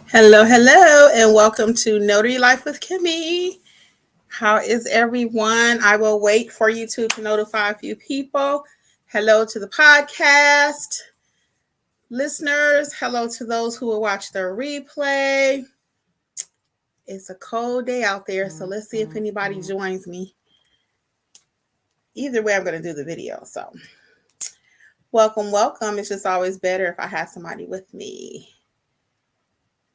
Hello, hello, and welcome to Notary Life with Kimmy. How is everyone? I will wait for you to notify a few people. Hello to the podcast listeners. Hello to those who will watch the replay. It's a cold day out there, so let's see if anybody joins me. Either way, I'm going to do the video. So, welcome, welcome. It's just always better if I have somebody with me.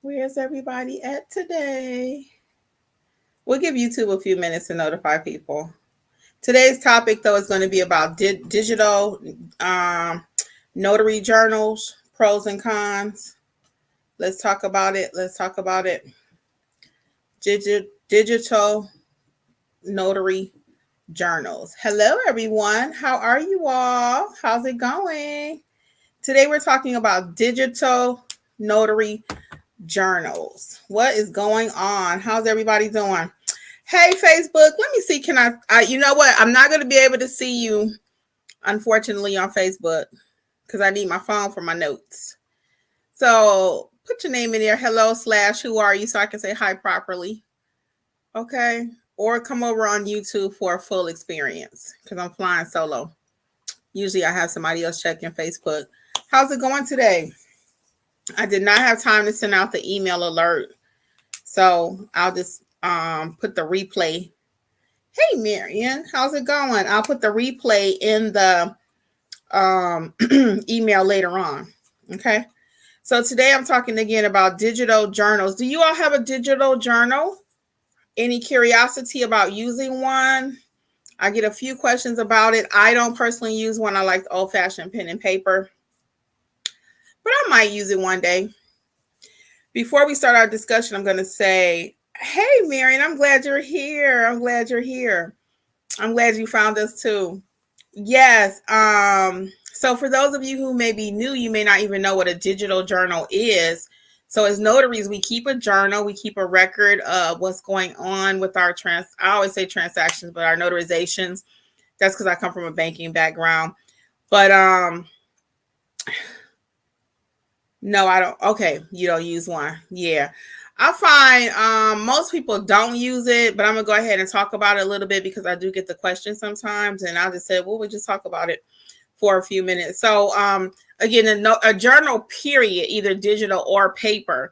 Where's everybody at today? We'll give YouTube a few minutes to notify people. Today's topic, though, is going to be about digital notary journals, pros and cons. Let's talk about it. Digital notary journals. Hello, everyone. How are you all? How's it going? Today, we're talking about digital notary journals. What is going on? How's everybody doing? Hey, Facebook, let me see. Can I you know what? I'm not going to be able to see you, unfortunately, on Facebook because I need my phone for my notes. So put your name in there. Hello / who are you? So I can say hi properly. Okay. Or come over on YouTube for a full experience because I'm flying solo. Usually I have somebody else checking Facebook. How's it going today? I did not have time to send out the email alert. So I'll just put the replay. Hey, Marion, how's it going? I'll put the replay in the email later on. Okay. So today I'm talking again about digital journals. Do you all have a digital journal? Any curiosity about using one? I get a few questions about it. I don't personally use one. I like the old-fashioned pen and paper, but I might use it one day. Before we start our discussion, I'm going to say, hey, Marion, I'm glad you're here. I'm glad you found us too. Yes. So for those of you who may be new, you may not even know what a digital journal is. So as notaries, we keep a journal. We keep a record of what's going on with our I always say transactions, but our notarizations. That's because I come from a banking background. But no, I don't. Okay, you don't use one. Yeah. I find most people don't use it, but I'm going to go ahead and talk about it a little bit because I do get the question sometimes. And I'll just say, well, we'll just talk about it for a few minutes. So again, a journal period, either digital or paper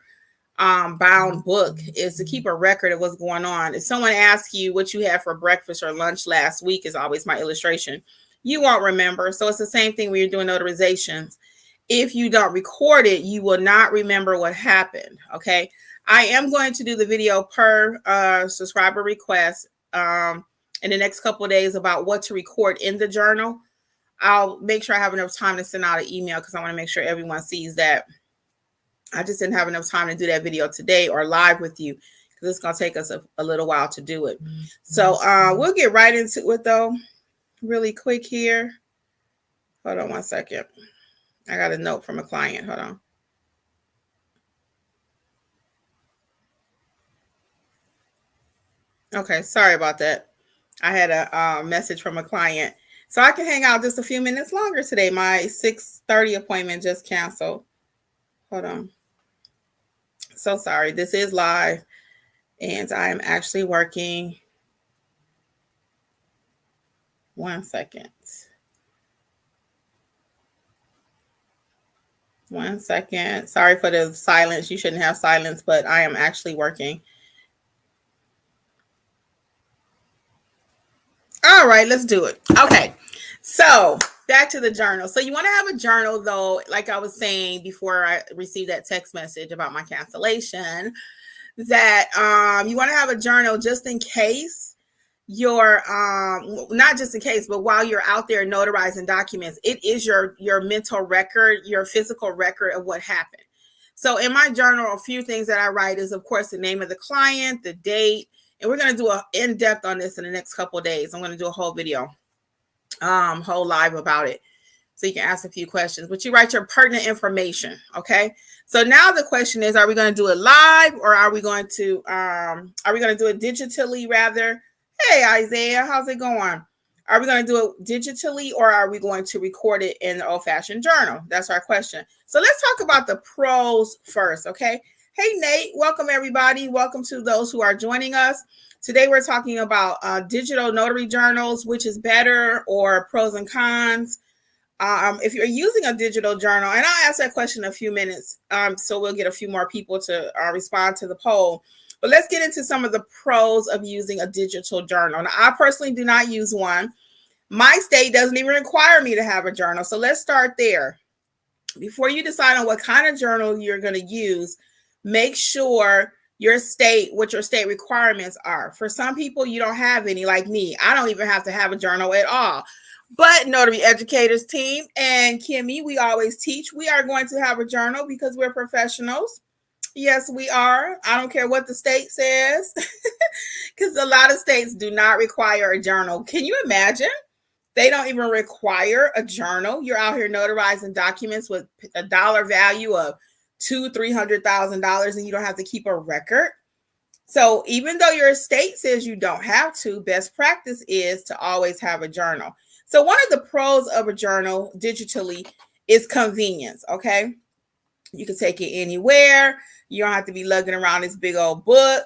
bound book, is to keep a record of what's going on. If someone asks you what you had for breakfast or lunch last week, is always my illustration, you won't remember. So it's the same thing when you're doing notarizations. If you don't record it, you will not remember what happened. Okay. I am going to do the video per subscriber request in the next couple of days about what to record in the journal. I'll make sure I have enough time to send out an email because I want to make sure everyone sees that. I just didn't have enough time to do that video today or live with you because it's going to take us a little while to do it. So we'll get right into it though, really quick here. Hold on one second. I got a note from a client. Hold on. Okay, sorry about that. I had a message from a client. So I can hang out just a few minutes longer today. My 6:30 appointment just canceled. Hold on. So sorry. This is live and I am actually working. One second. Sorry for the silence. You shouldn't have silence, but I am actually working. All right, let's do it. Okay. So back to the journal. So you want to have a journal though, like I was saying before I received that text message about my cancellation, that you want to have a journal just in case you're not just in case, but while you're out there notarizing documents, it is your mental record, your physical record of what happened. So in my journal, a few things that I write is, of course, the name of the client, the date, and we're going to do an in-depth on this in the next couple of days. I'm going to do a whole video, whole live about it. So you can ask a few questions, but you write your pertinent information. Okay. So now the question is, are we going to do it live or are we going to do it digitally rather? Hey, Isaiah, how's it going? Are we going to do it digitally or are we going to record it in the old-fashioned journal? That's our question. So let's talk about the pros first. Okay. Hey, Nate. Welcome, everybody. Welcome to those who are joining us. Today, we're talking about digital notary journals, which is better, or pros and cons. If you're using a digital journal, and I'll ask that question in a few minutes, so we'll get a few more people to respond to the poll. But let's get into some of the pros of using a digital journal. Now, I personally do not use one. My state doesn't even require me to have a journal. So let's start there. Before you decide on what kind of journal you're going to use, make sure what your state requirements are. For some people, you don't have any, like me. I don't even have to have a journal at all. But Notary Educators team and Kimmy, we always teach. We are going to have a journal because we're professionals. Yes, we are. I don't care what the state says, because a lot of states do not require a journal. Can you imagine? They don't even require a journal. You're out here notarizing documents with a dollar value of $200,000-$300,000, and you don't have to keep a record. So even though your state says you don't have to, best practice is to always have a journal. So one of the pros of a journal digitally is convenience, okay? You can take it anywhere. You don't have to be lugging around this big old book.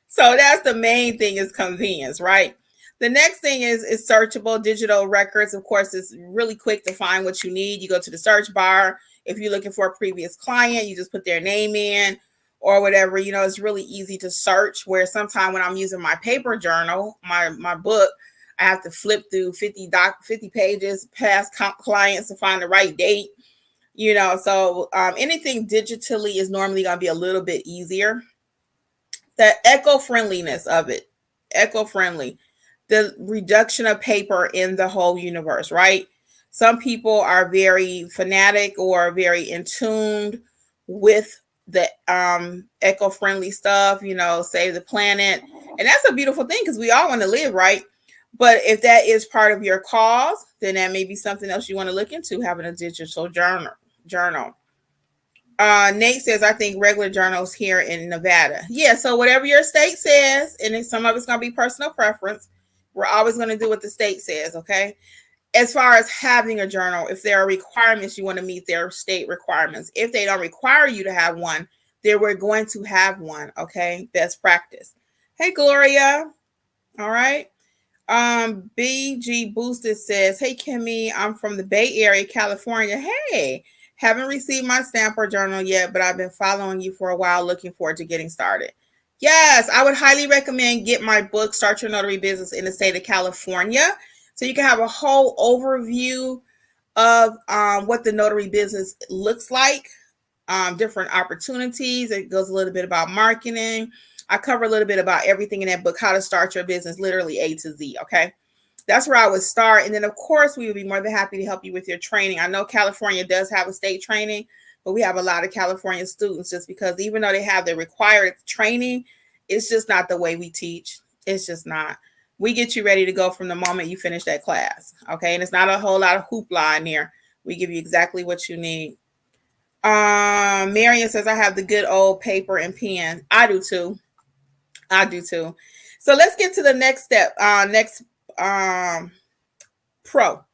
So that's the main thing, is convenience, right? The next thing is searchable digital records. Of course, it's really quick to find what you need. You go to the search bar. If you're looking for a previous client, you just put their name in or whatever. You know, it's really easy to search, where sometimes when I'm using my paper journal, my book, I have to flip through 50 pages past clients to find the right date. You know, so anything digitally is normally going to be a little bit easier. The eco-friendliness of it, eco-friendly. The reduction of paper in the whole universe, right? Some people are very fanatic or very in tune with the eco-friendly stuff, you know, save the planet. And that's a beautiful thing, because we all want to live, right? But if that is part of your cause, then that may be something else you want to look into, having a digital journal. Nate says, I think regular journals here in Nevada. Yeah, so whatever your state says, and some of it's going to be personal preference, we're always going to do what the state says, okay? As far as having a journal, if there are requirements, you want to meet their state requirements. If they don't require you to have one, then we're going to have one, okay? Best practice. Hey, Gloria. All right. BG Boosted says, hey, Kimmy, I'm from the Bay Area, California. Hey, haven't received my stamp or journal yet, but I've been following you for a while, looking forward to getting started. Yes, I would highly recommend get my book, Start Your Notary Business in the State of California, so you can have a whole overview of what the notary business looks like, different opportunities. It goes a little bit about marketing. I cover a little bit about everything in that book, how to start your business, literally A to Z, okay? That's where I would start. And then, of course, we would be more than happy to help you with your training. I know California does have a state training, but we have a lot of California students, just because even though they have the required training, it's just not the way we teach. It's just not. We get you ready to go from the moment you finish that class, okay? And it's not a whole lot of hoopla in there. We give you exactly what you need. Marion says, I have the good old paper and pen. I do too. So let's get to the next step. Next pro.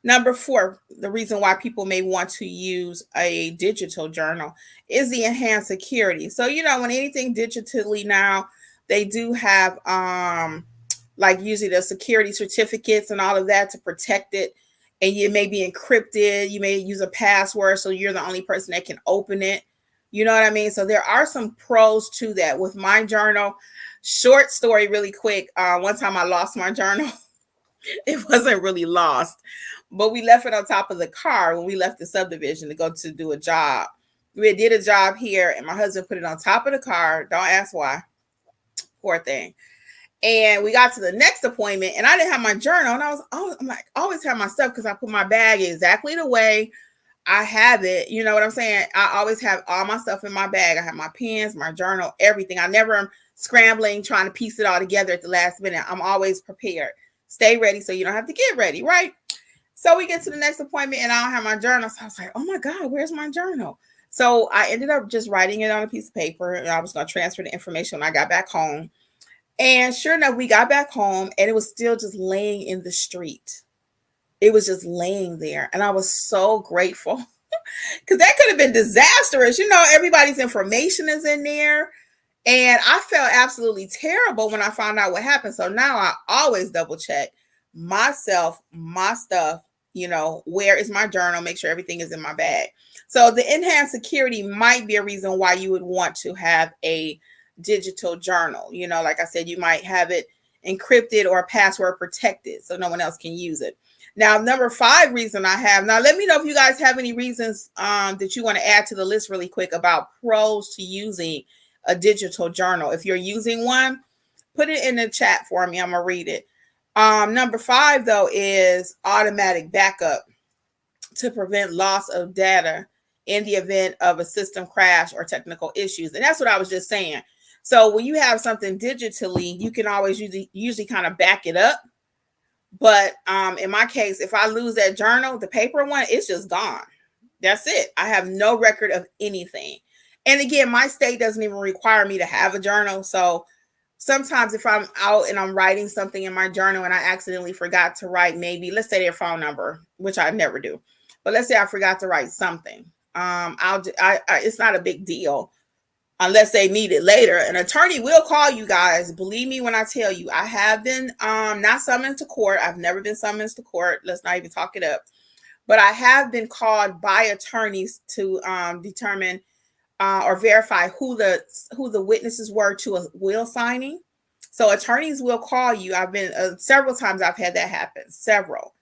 Number 4, the reason why people may want to use a digital journal is the enhanced security. So, you know, when anything digitally now, they do have like usually the security certificates and all of that to protect it. And it may be encrypted. You may use a password, so you're the only person that can open it. You know what I mean? So there are some pros to that. With my journal, short story really quick. One time I lost my journal. It wasn't really lost, but we left it on top of the car when we left the subdivision to go to do a job. We did a job here, and my husband put it on top of the car. Don't ask why. Poor thing. And we got to the next appointment, and I didn't have my journal. And I'm like, I always have my stuff, because I put my bag exactly the way I have it. You know what I'm saying? I always have all my stuff in my bag. I have my pens, my journal, everything. I never am scrambling, trying to piece it all together at the last minute. I'm always prepared. Stay ready so you don't have to get ready, right? So we get to the next appointment, and I don't have my journal. So I was like, oh my God, where's my journal? So I ended up just writing it on a piece of paper, and I was going to transfer the information when I got back home. And sure enough, we got back home, and it was still just laying in the street. It was just laying there. And I was so grateful Because that could have been disastrous. Everybody's information is in there. And I felt absolutely terrible when I found out what happened. So now I always double check myself, my stuff, where is my journal, make sure everything is in my bag. So the enhanced security might be a reason why you would want to have a digital journal. Like I said, you might have it encrypted or password protected so no one else can use it. Now, number 5 reason I have, now let me know if you guys have any reasons that you want to add to the list really quick about pros to using a digital journal. If you're using one, put it in the chat for me. I'm going to read it. Number 5, though, is automatic backup to prevent loss of data in the event of a system crash or technical issues. And that's what I was just saying. So when you have something digitally, you can always usually kind of back it up. But in my case, if I lose that journal, the paper one, it's just gone. That's it. I have no record of anything. And again, my state doesn't even require me to have a journal. So sometimes if I'm out and I'm writing something in my journal and I accidentally forgot to write, maybe, let's say their phone number, which I never do. But let's say I forgot to write something. It's not a big deal unless they need it later. An attorney will call you guys. Believe me when I tell you, I have been not summoned to court. I've never been summoned to court. Let's not even talk it up. But I have been called by attorneys to determine or verify who the witnesses were to a will signing. So attorneys will call you. I've been several times I've had that happen, several.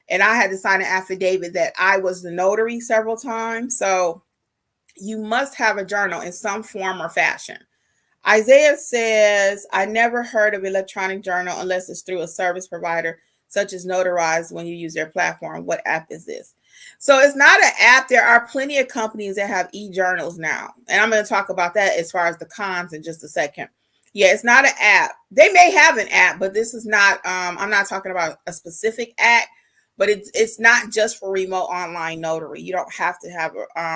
And I had to sign an affidavit that I was the notary several times. So you must have a journal in some form or fashion. Isaiah says, I never heard of electronic journal unless it's through a service provider, such as Notarize when you use their platform. What app is this? So it's not an app. There are plenty of companies that have e-journals now. And I'm going to talk about that as far as the cons in just a second. Yeah, it's not an app. They may have an app, but this is not, I'm not talking about a specific app, but it's not just for remote online notary. You don't have to have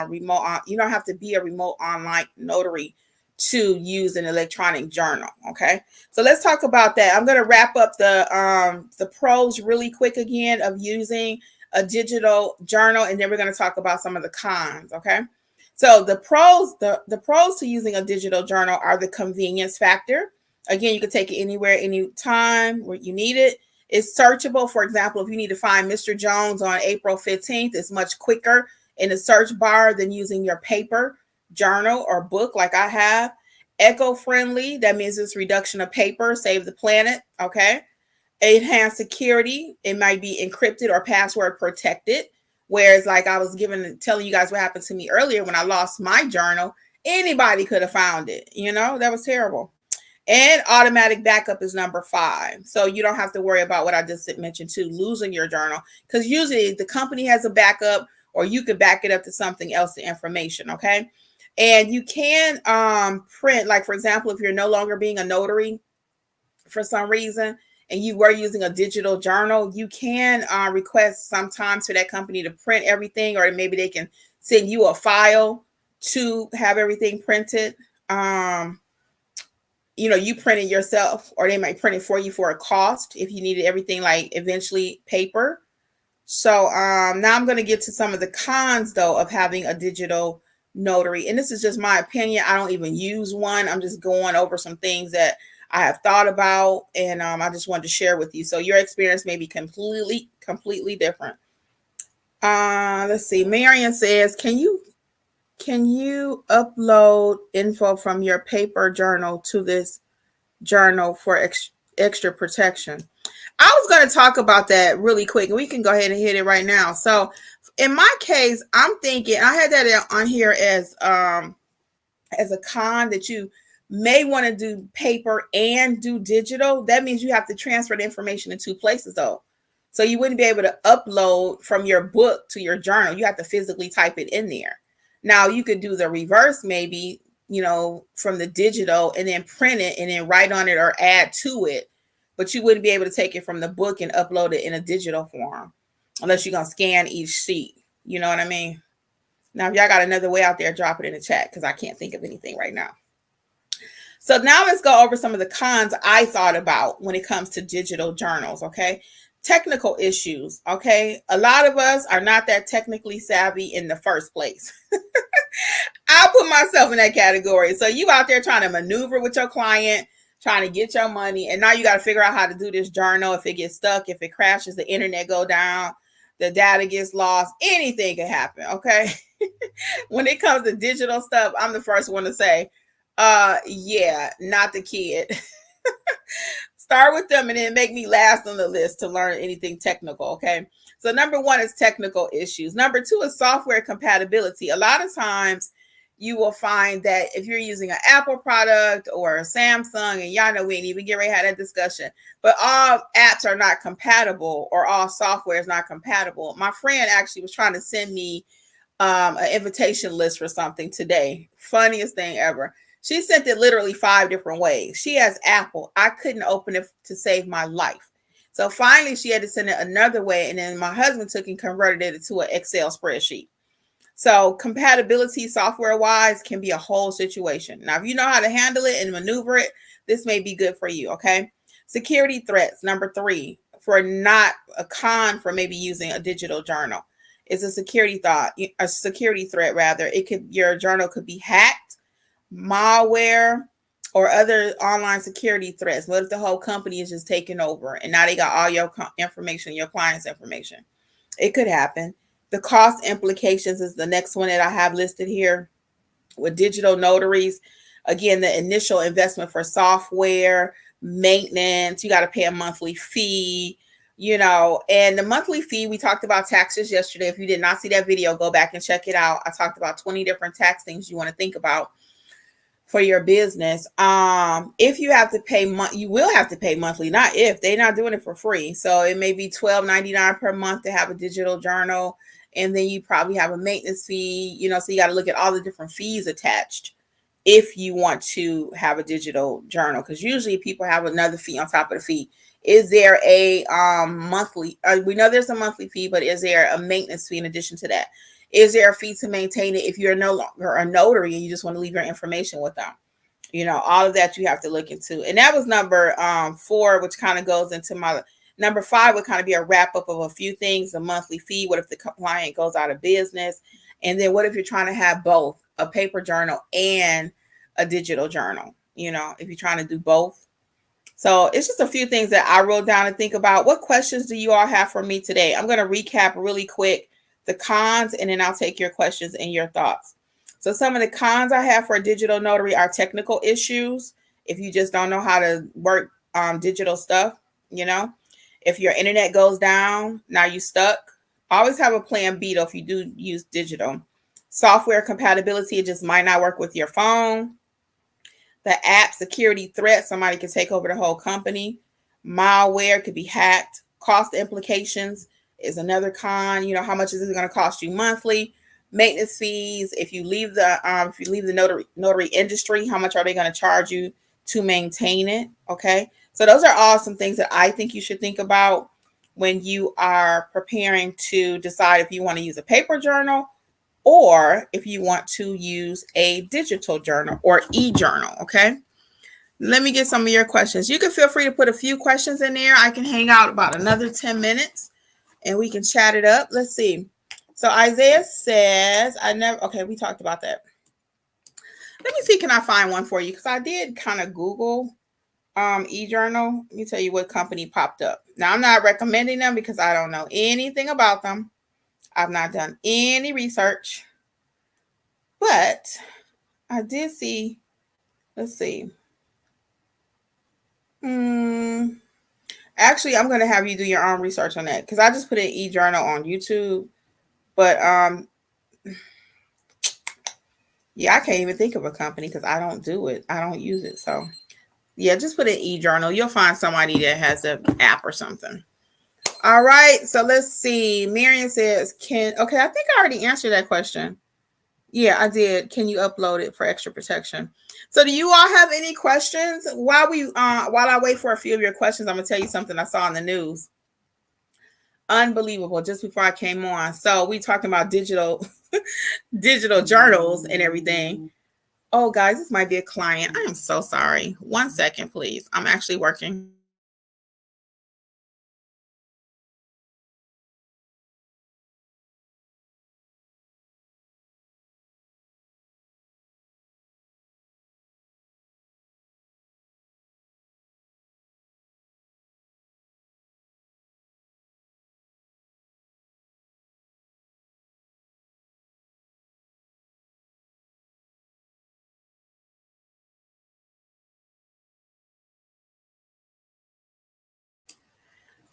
you don't have to be a remote online notary to use an electronic journal. Okay. So let's talk about that. I'm going to wrap up the pros really quick again of using a digital journal, and then we're going to talk about some of the cons. Okay. So the pros to using a digital journal are the convenience factor. Again, you can take it anywhere, anytime where you need it. It's searchable. For example, if you need to find Mr. Jones on April 15th, it's much quicker in the search bar than using your paper journal or book like I have. Eco-friendly, that means it's reduction of paper, save the planet. Okay. Enhanced security, it might be encrypted or password protected. Whereas like I was telling you guys what happened to me earlier when I lost my journal, anybody could have found it. That was terrible. And automatic backup is number 5. So you don't have to worry about what I just mentioned too, losing your journal, because usually the company has a backup or you could back it up to something else, the information. Okay. And you can print, like, for example, if you're no longer being a notary for some reason, and you were using a digital journal, you can request sometimes for that company to print everything, or maybe they can send you a file to have everything printed. You print it yourself, or they might print it for you for a cost if you needed everything like eventually paper. So now I'm going to get to some of the cons, though, of having a digital notary. And this is just my opinion. I don't even use one. I'm just going over some things that I have thought about, and I just wanted to share with you. So your experience may be completely different. Let's see. Marion says, can you upload info from your paper journal to this journal for extra protection? I was going to talk about that really quick, and we can go ahead and hit it right now. So in my case, I'm thinking, I had that on here as a con, that you may want to do paper and do digital. That means you have to transfer the information in 2 places, though. So you wouldn't be able to upload from your book to your journal. You have to physically type it in there. Now you could do the reverse, maybe, from the digital and then print it and then write on it or add to it. But you wouldn't be able to take it from the book and upload it in a digital form unless you're going to scan each sheet. You know what I mean? Now, if y'all got another way out there, drop it in the chat, because I can't think of anything right now. So now let's go over some of the cons I thought about when it comes to digital journals. Okay. Technical issues. Okay. A lot of us are not that technically savvy in the first place. I'll put myself in that category. So you out there trying to maneuver with your client, trying to get your money, and now you got to figure out how to do this journal. If it gets stuck, if it crashes, the internet go down, the data gets lost, anything can happen. Okay. When it comes to digital stuff, I'm the first one to say, yeah, not the kid. Start with them and then make me last on the list to learn anything technical. Okay. So number one is technical issues. Number two is software compatibility. A lot of times you will find that if you're using an Apple product or a Samsung, and y'all know we ain't even get ready to have that discussion, but all apps are not compatible or all software is not compatible. My friend actually was trying to send me an invitation list for something today. Funniest thing ever. She sent it literally 5 different ways. She has Apple. I couldn't open it to save my life. So finally, she had to send it another way. And then my husband took and converted it to an Excel spreadsheet. So compatibility software wise can be a whole situation. Now, if you know how to handle it and maneuver it, this may be good for you. Okay. Security threats. Number 3, for not a con for maybe using a digital journal, is a security threat rather. Your journal could be hacked, malware, or other online security threats. What if the whole company is just taking over and now they got all your information, your client's information? It could happen. The cost implications is the next one that I have listed here with digital notaries. Again, the initial investment for software, maintenance, you got to pay a monthly fee, and the monthly fee, we talked about taxes yesterday. If you did not see that video, go back and check it out. I talked about 20 different tax things you want to think about for your business. If you have to pay, you will have to pay monthly, not if. They're not doing it for free. So it may be $12.99 per month to have a digital journal. And then you probably have a maintenance fee, so you got to look at all the different fees attached if you want to have a digital journal, because usually people have another fee on top of the fee. Is there a monthly? We know there's a monthly fee, but is there a maintenance fee in addition to that? Is there a fee to maintain it if you're no longer a notary and you just want to leave your information with them? All of that you have to look into. And that was number 4, which kind of goes into my number 5, would kind of be a wrap up of a few things. The monthly fee. What if the client goes out of business? And then what if you're trying to have both a paper journal and a digital journal? If you're trying to do both. So it's just a few things that I wrote down to think about. What questions do you all have for me today? I'm going to recap really quick the cons, and then I'll take your questions and your thoughts. So some of the cons I have for a digital notary are technical issues. If you just don't know how to work digital stuff, if your internet goes down, now you stuck. Always have a plan B though if you do use digital. Software compatibility, it just might not work with your phone. The app security threat, somebody could take over the whole company. Malware could be hacked. Cost implications is another con. How much is it going to cost you monthly? Maintenance fees. If you leave the notary industry, how much are they going to charge you to maintain it? Okay. So those are all some things that I think you should think about when you are preparing to decide if you want to use a paper journal or if you want to use a digital journal or e-journal. Okay. Let me get some of your questions. You can feel free to put a few questions in there. I can hang out about another 10 minutes and we can chat it up. Let's see. So Isaiah says, okay, we talked about that. Let me see, can I find one for you? Because I did kind of Google e-journal. Let me tell you what company popped up. Now, I'm not recommending them because I don't know anything about them. I've not done any research. But I did see, let's see. Actually, I'm going to have you do your own research on that because I just put in e-journal on YouTube. But yeah, I can't even think of a company because I don't do it. I don't use it. So yeah, just put in e-journal. You'll find somebody that has an app or something. All right. So let's see. Marion says, okay, I think I already answered that question. Yeah, I did. Can you upload it for extra protection? So do you all have any questions? While I wait for a few of your questions, I'm going to tell you something I saw in the news. Unbelievable. Just before I came on. So we talking about digital journals and everything. Oh, guys, this might be a client. I am so sorry. 1 second, please. I'm actually working.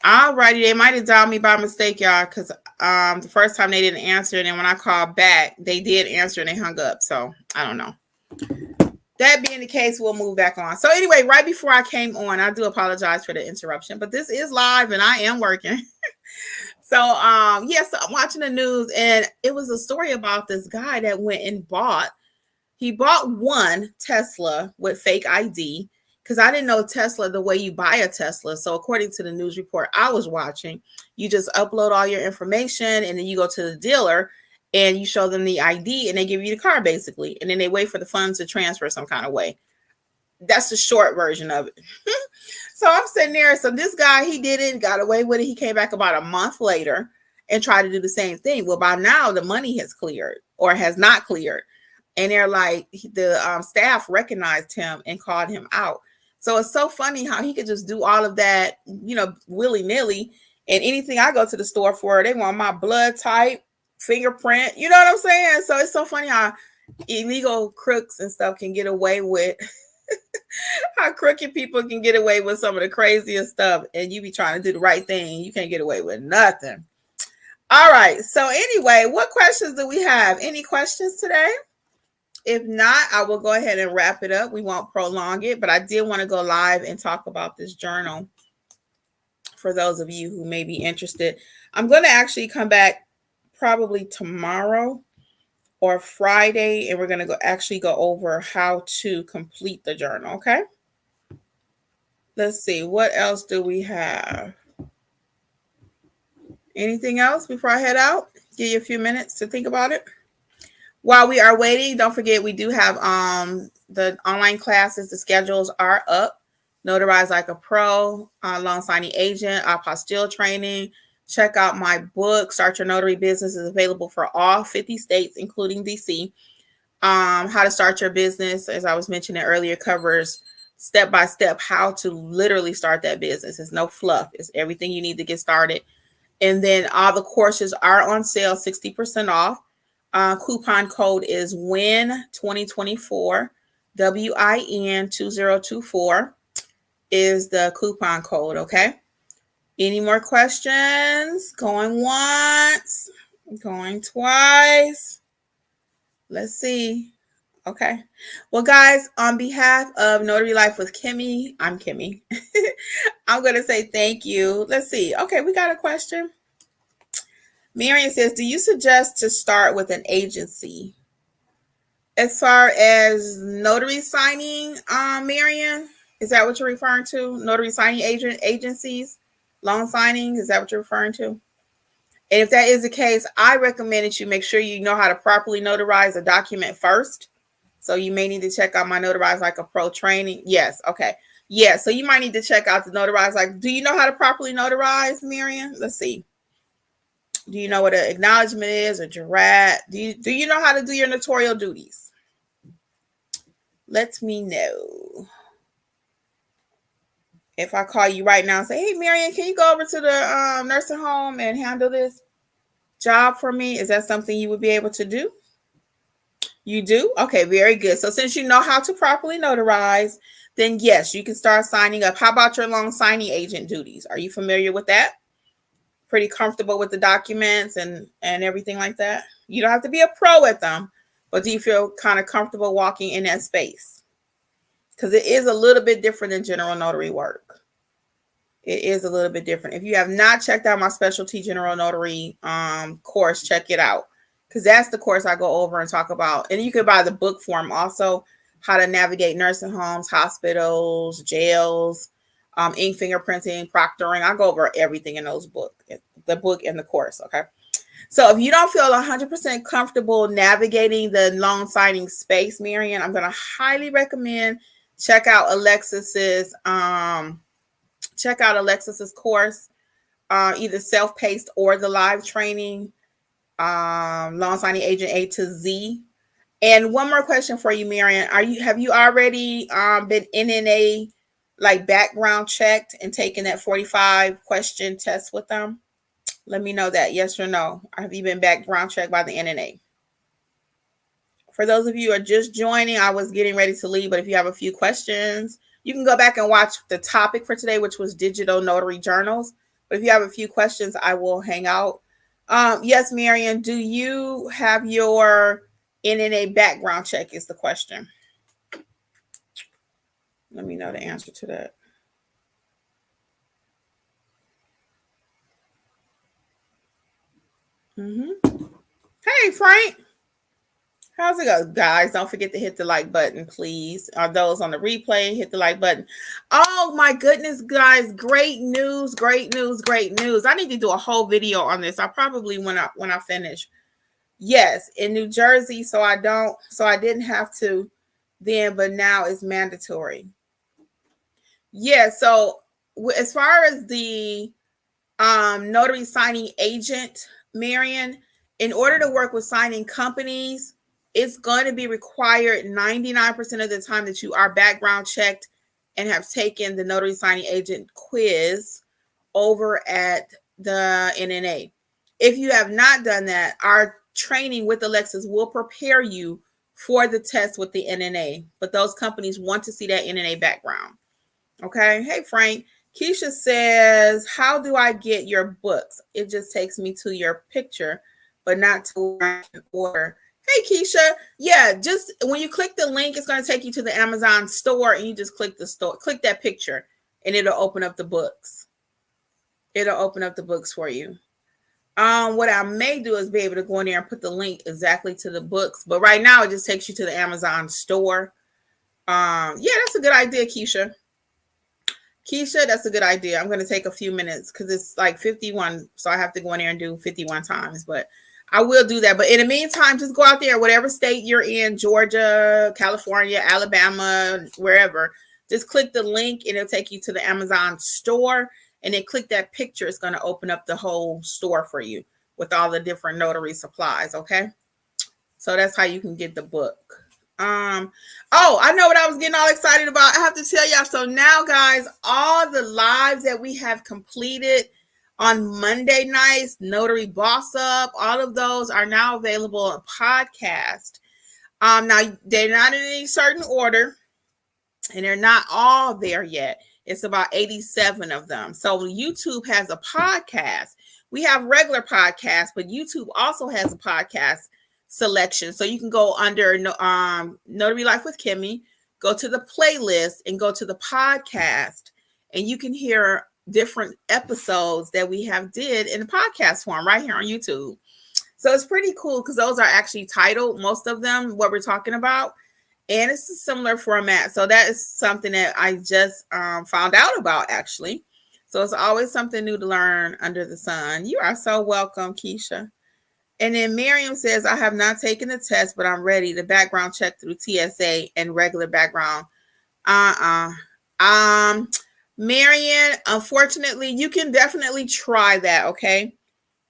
Alrighty, they might have dialed me by mistake, y'all, because the first time they didn't answer, and then when I called back, they did answer and they hung up. So I don't know. That being the case, we'll move back on. So anyway, right before I came on, I do apologize for the interruption, but this is live and I am working. So yes, I'm watching the news, and it was a story about this guy that went and bought one Tesla with fake ID, because I didn't know Tesla the way you buy a Tesla. So according to the news report I was watching, you just upload all your information and then you go to the dealer and you show them the ID and they give you the car basically. And then they wait for the funds to transfer some kind of way. That's the short version of it. So I'm sitting there. So this guy, he did it, got away with it. He came back about a month later and tried to do the same thing. Well, by now the money has cleared or has not cleared. And they're like, the staff recognized him and called him out. So it's so funny how he could just do all of that, willy-nilly. And anything I go to the store for, they want my blood type, fingerprint. You know what I'm saying? So it's so funny how illegal crooks and stuff can get away with, how crooked people can get away with some of the craziest stuff. And you be trying to do the right thing. You can't get away with nothing. All right. So anyway, what questions do we have? Any questions today? If not, I will go ahead and wrap it up. We won't prolong it, but I did want to go live and talk about this journal for those of you who may be interested. I'm going to actually come back probably tomorrow or Friday, and we're going to go over how to complete the journal, okay? Let's see. What else do we have? Anything else before I head out? Give you a few minutes to think about it. While we are waiting, don't forget we do have the online classes. The schedules are up. Notarize Like a Pro, Loan Signing Agent, apostille training. Check out my book, Start Your Notary Business, is available for all 50 states, including DC. How to Start Your Business, as I was mentioning earlier, covers step-by-step how to literally start that business. It's no fluff. It's everything you need to get started. And then all the courses are on sale, 60% off. Coupon code is WIN2024, WIN 2024 is the coupon code, okay? Any more questions? Going once, going twice. Let's see. Okay. Well, guys, on behalf of Notary Life with Kimmy, I'm Kimmy. I'm going to say thank you. Let's see. Okay, we got a question. Marion says, do you suggest to start with an agency? As far as notary signing, Marion, is that what you're referring to? Notary signing agencies, loan signing, is that what you're referring to? And if that is the case, I recommend that you make sure you know how to properly notarize a document first. So you may need to check out my Notarize Like a Pro training. Yes, okay. Yeah, so you might need to check out the Notarize Like. Do you know how to properly notarize, Marion? Let's see. Do you know what an acknowledgement is, a jurat? Do you know how to do your notarial duties? Let me know. If I call you right now and say, hey, Marion, can you go over to the nursing home and handle this job for me? Is that something you would be able to do? You do? Okay, very good. So since you know how to properly notarize, then yes, you can start signing up. How about your loan signing agent duties? Are you familiar with that? Pretty comfortable with the documents and everything like that? You don't have to be a pro at them, but do you feel kind of comfortable walking in that space? Because it is a little bit different than general notary work. It is a little bit different. If you have not checked out my specialty general notary course, check it out. Because that's the course I go over and talk about. And you can buy the book form also, how to navigate nursing homes, hospitals, jails, ink fingerprinting, proctoring. I go over everything in those books, the book and the course, okay? So if you don't feel 100% comfortable navigating the loan signing space, Marion, I'm going to highly recommend check out Alexis's course, either self-paced or the live training. Loan signing agent A to Z. And one more question for you, Marion. Have you already been NNA like background checked and taken that 45 question test with them? Let me know that, yes or no. Have you been background checked by the NNA? For those of you who are just joining, I was getting ready to leave, but if you have a few questions, you can go back and watch the topic for today, which was digital notary journals. But if you have a few questions, I will hang out. Yes, Marion, do you have your NNA background check is the question. Let me know the answer to that. Hey, Frank. How's it go, guys? Don't forget to hit the like button, please. Are those on the replay? Hit the like button. Oh my goodness, guys! Great news! Great news! Great news! I need to do a whole video on this. I probably when I finish. Yes, in New Jersey, so I didn't have to then, but now it's mandatory. Yeah. So as far as the notary signing agent, Marion, in order to work with signing companies, it's going to be required 99% of the time that you are background checked and have taken the notary signing agent quiz over at the NNA. If you have not done that, our training with Alexis will prepare you for the test with the NNA, but those companies want to see that NNA background. Okay. Hey, Frank. Keisha says, how do I get your books? It just takes me to your picture, but not to where I can order. Hey, Keisha. Yeah, just when you click the link, it's going to take you to the Amazon store, and you just click the store, click that picture, and it'll open up the books. It'll open up the books for you. What I may do is be able to go in there and put the link exactly to the books, but right now it just takes you to the Amazon store. Yeah, that's a good idea, Keisha. Keisha, that's a good idea. I'm going to take a few minutes because it's like 51. So I have to go in there and do 51 times, but I will do that. But in the meantime, just go out there, whatever state you're in, Georgia, California, Alabama, wherever, just click the link and it'll take you to the Amazon store, and then click that picture. It's going to open up the whole store for you with all the different notary supplies. Okay. So that's how you can get the book. Oh, I know what I was getting all excited about. I have to tell y'all. So now, guys, all the lives that we have completed on Monday nights, Notary Boss Up, all of those are now available on podcast. Now they're not in any certain order, and they're not all there yet. It's about 87 of them. So YouTube has a podcast. We have regular podcasts, but YouTube also has a podcast selection. So you can go under Notary Life with Kimmy, go to the playlist and go to the podcast, and you can hear different episodes that we have did in the podcast form right here on YouTube. So it's pretty cool because those are actually titled, most of them, what we're talking about. And it's a similar format. So that is something that I just found out about, actually. So it's always something new to learn under the sun. You are so welcome, Keisha. And then Miriam says, I have not taken the test, but I'm ready. The background check through TSA and regular background. Marion, unfortunately, you can definitely try that, okay?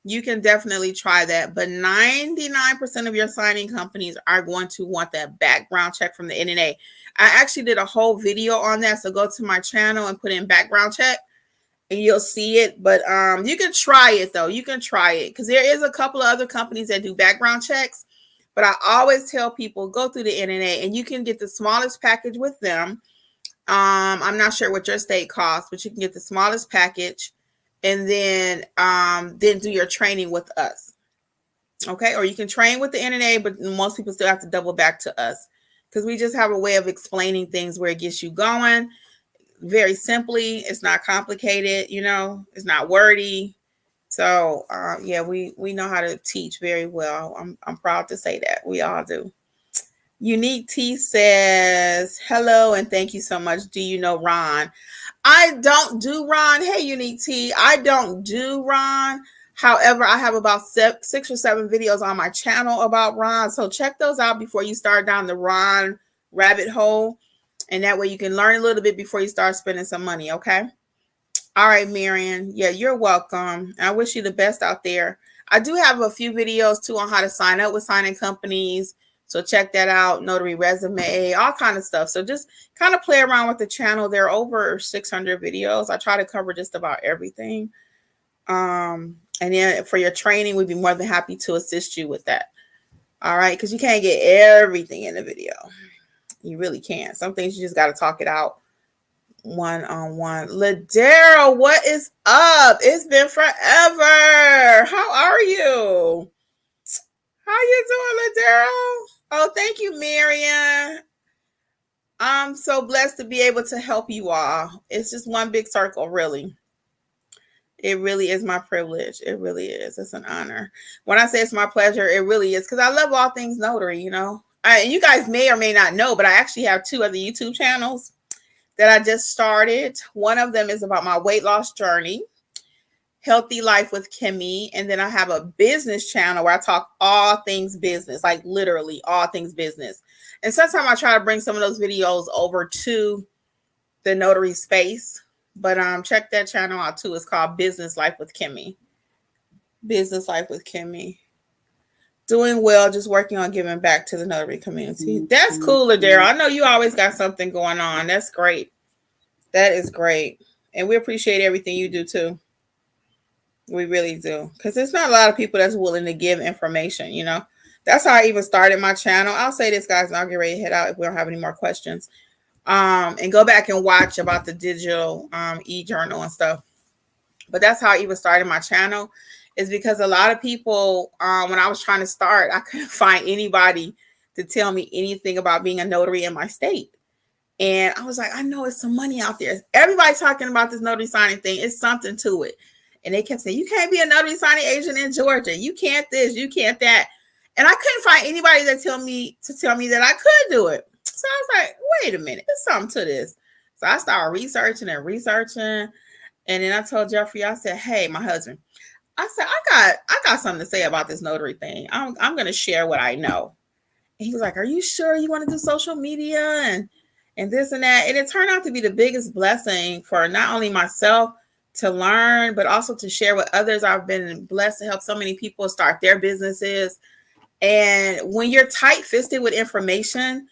You can definitely try that. But 99% of your signing companies are going to want that background check from the NNA. I actually did a whole video on that. So go to my channel and put in background check, and you'll see it. But you can try it, though. You can try it because there is a couple of other companies that do background checks. But I always tell people, go through the NNA, and you can get the smallest package with them. I'm not sure what your state costs, but you can get the smallest package and then do your training with us. Okay. Or you can train with the NNA, but most people still have to double back to us because we just have a way of explaining things where it gets you going very simply. It's not complicated, it's not wordy. So yeah, we know how to teach very well. I'm proud to say that we all do. Unique T says, hello and thank you so much. Do you know Ron? I don't do Ron. Hey, Unique T, I don't do Ron. However, I have about 6 or 7 videos on my channel about Ron. So check those out before you start down the Ron rabbit hole. And that way you can learn a little bit before you start spending some money. Okay. All right, Marion. Yeah, you're welcome. I wish you the best out there. I do have a few videos too on how to sign up with signing companies. So check that out. Notary resume, all kind of stuff. So just kind of play around with the channel. There are over 600 videos. I try to cover just about everything. And then for your training, we'd be more than happy to assist you with that. All right. Because you can't get everything in the video. You really can't. Some things you just got to talk it out. one-on-one. Ladera, what is up? It's been forever. How are you? How you doing, Ladera? Oh, thank you, Marian. I'm so blessed to be able to help you all. It's just one big circle, really. It really is my privilege. It really is. It's an honor. When I say it's my pleasure, it really is because I love all things notary, you know. You guys may or may not know, but I actually have 2 other YouTube channels that I just started. One of them is about my weight loss journey, Healthy Life with Kimmy. And then I have a business channel where I talk all things business, like literally all things business. And sometimes I try to bring some of those videos over to the notary space. But check that channel out too. It's called Business Life with Kimmy. Business Life with Kimmy. Doing well, just working on giving back to the notary community. That's cool, Ladera. I know you always got something going on. That's great. That is great. And we appreciate everything you do too. We really do. Because there's not a lot of people that's willing to give information, you know. That's how I even started my channel. I'll say this, guys, and I'll get ready to head out if we don't have any more questions. And go back and watch about the digital e-journal and stuff. But that's how I even started my channel, is because a lot of people, when I was trying to start, I couldn't find anybody to tell me anything about being a notary in my state. And I was like, I know it's some money out there. Everybody's talking about this notary signing thing. It's something to it. And they kept saying, you can't be a notary signing agent in Georgia. You can't this, you can't that. And I couldn't find anybody that tell me that I could do it. So I was like, wait a minute, there's something to this. So I started researching. And then I told Jeffrey, I said, hey, my husband, I said, I got something to say about this notary thing. I'm going to share what I know. And he was like, are you sure you want to do social media and this and that? And it turned out to be the biggest blessing for not only myself to learn, but also to share with others. I've been blessed to help so many people start their businesses. And when you're tight-fisted with information,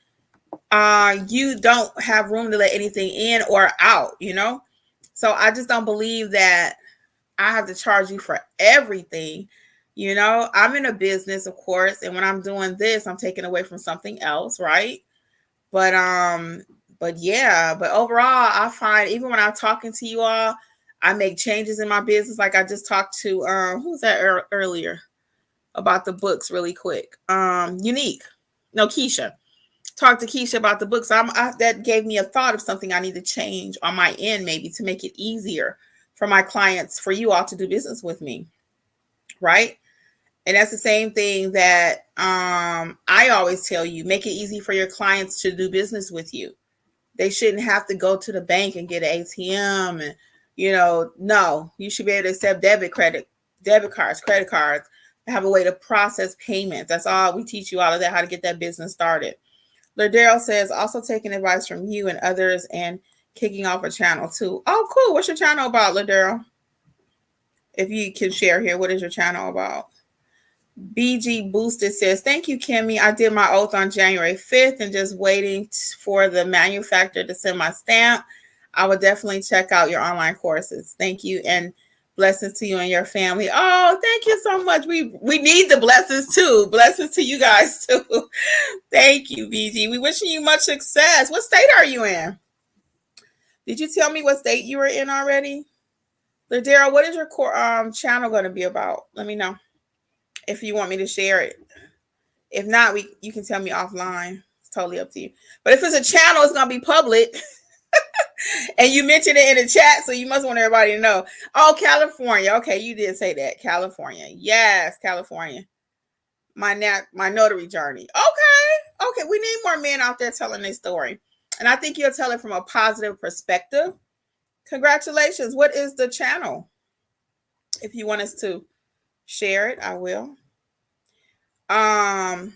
you don't have room to let anything in or out, you know? So I just don't believe that I have to charge you for everything. You know, I'm in a business, of course, and when I'm doing this, I'm taking away from something else, right? But yeah, but overall, I find even when I'm talking to you all, I make changes in my business. Like I just talked to who was that earlier about the books really quick. Keisha. Talked to Keisha about the books. That gave me a thought of something I need to change on my end, maybe to make it easier for my clients, for you all to do business with me, right? And that's the same thing that I always tell you, make it easy for your clients to do business with you. They shouldn't have to go to the bank and get an ATM and, no, you should be able to accept debit cards, credit cards, have a way to process payments. That's all. We teach you all of that, how to get that business started. Ladero says, also taking advice from you and others and kicking off a channel too. Oh, cool. What's your channel about, Ladero? If you can share here, what is your channel about? BG Boosted says, thank you, Kimmy. I did my oath on January 5th and just waiting for the manufacturer to send my stamp. I would definitely check out your online courses. Thank you. And blessings to you and your family. Oh, thank you so much. We need the blessings too. Blessings to you guys too. Thank you, BG. We wishing you much success. What state are you in? Did you tell me what state you were in already? Ladera, what is your channel going to be about? Let me know if you want me to share it. If not, you can tell me offline. It's totally up to you. But if it's a channel, it's going to be public. And you mentioned it in the chat, so you must want everybody to know. Oh, California. Okay, you did say that. California. Yes, California. My notary journey. Okay, we need more men out there telling their story. And I think you'll tell it from a positive perspective. Congratulations. What is the channel? If you want us to share it, I will. Yeah,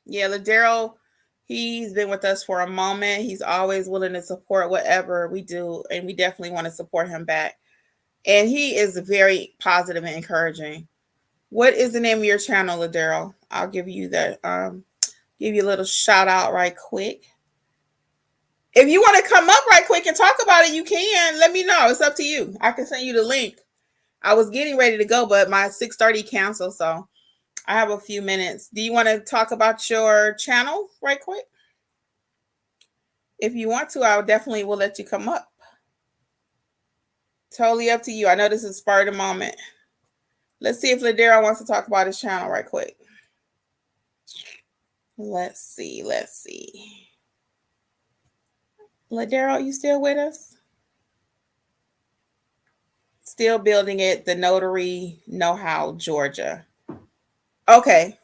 Ladero, he's been with us for a moment. He's always willing to support whatever we do, and we definitely want to support him back. And he is very positive and encouraging. What is the name of your channel, Ladero? I'll give you that. Give you a little shout out right quick. If you want to come up right quick and talk about it, you can. Let me know. It's up to you. I can send you the link. I was getting ready to go, but my 6:30 canceled, so I have a few minutes. Do you want to talk about your channel right quick? If you want to, I definitely will let you come up. Totally up to you. I know this is spur of the moment. Let's see if Ladero wants to talk about his channel right quick. Let's see. Ladero, you still with us? Still building it, the Notary Know-How, Georgia. Okay,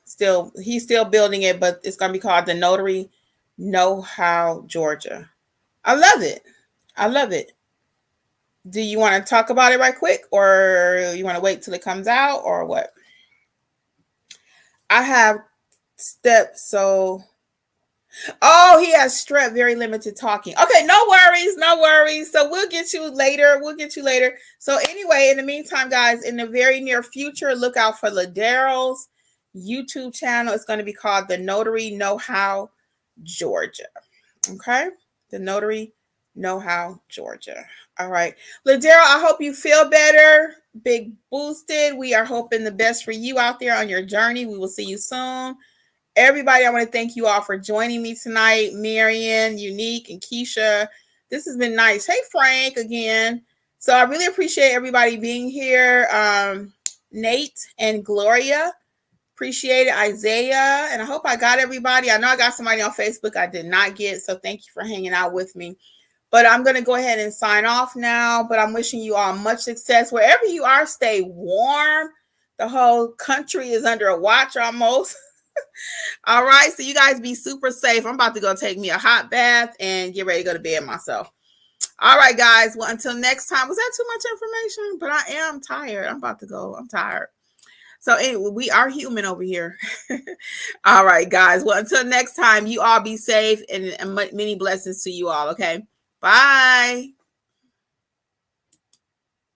he's still building it, but it's gonna be called the Notary Know-How, Georgia. I love it. Do you want to talk about it right quick, or you want to wait till it comes out, or what? I have steps, so oh, he has strep, very limited talking. Okay, no worries. So we'll get you later. So anyway, in the meantime, guys, in the very near future, look out for Ladero's YouTube channel. It's going to be called the Notary Know-How, Georgia. Okay, the Notary Know-How, Georgia. All right, Ladero, I hope you feel better. Big boosted. We are hoping the best for you out there on your journey. We will see you soon. Everybody, I want to thank you all for joining me tonight. Marion, Unique, and Keisha. This has been nice. Hey, Frank, again. So I really appreciate everybody being here. Nate and Gloria. Appreciate it. Isaiah. And I hope I got everybody. I know I got somebody on Facebook I did not get. So thank you for hanging out with me. But I'm going to go ahead and sign off now. But I'm wishing you all much success. Wherever you are, stay warm. The whole country is under a watch almost. All right. So you guys be super safe. I'm about to go take me a hot bath and get ready to go to bed myself. All right, guys. Well, until next time. Was that too much information? But I am tired. I'm about to go. I'm tired. So anyway, we are human over here. All right, guys. Well, until next time, you all be safe and many blessings to you all. Okay. Bye.